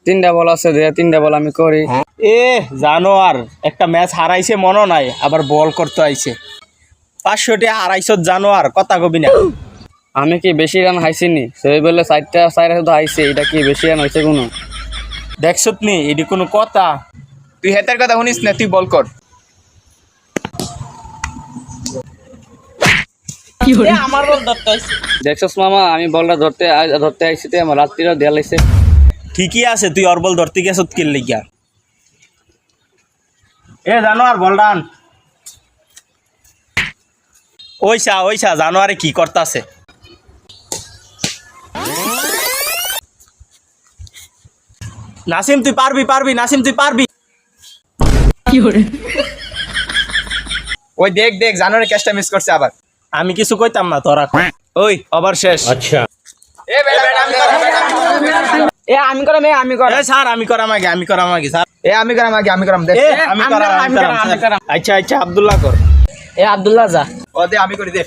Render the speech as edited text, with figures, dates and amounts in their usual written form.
তিনটা বল আছে, তিনটা বল আমি করি। এ জানোয়ার, একটা ম্যাচ হারাইছে মনে নাই, আবার বল করতে আইছে। 500 টাকা হারাইছ জানোয়ার, কথা কবি না। আমি কি বেশি রান হাইছিনি? সেই বলে 4টা 4 শুধু হাইছে, এটা কি বেশি রান হয়েছে কোনো? দেখছত নি এটি কোনো কথা? তুই হেতার কথা শুনিস না, তুই বল কর। আমার বল ধরতে আইছে। দেখছস মামা, আমি বলটা ধরতে আইছি, আমার রাত্রিও দেয়া লাগছে। ঠিকই আছে, তুই ওর বল ধরতে গেছত কিল লিগা। এ জানোয়ার বল ডান। ওইসা জানোয়ারে কি করতাছে? নাসিম তুই পারবি, নাসিম তুই পারবি। ওই দেখ দেখ জানোয়ারের ক্যাচটা মিস করছে আবার। আমি কিছু কইতাম না, তোরা ওই ওভার শেষ। अच्छा এ বেটা আমি করাম এ আমি করাম, আমি এ স্যার আমি করাম আগে স্যার। এ আমি করাম আগে আমি করাম দেখ। এ আমি করাম। আচ্ছা আব্দুল্লাহ কর। এ আব্দুল্লাহ যা। ও দে আমি করি দে।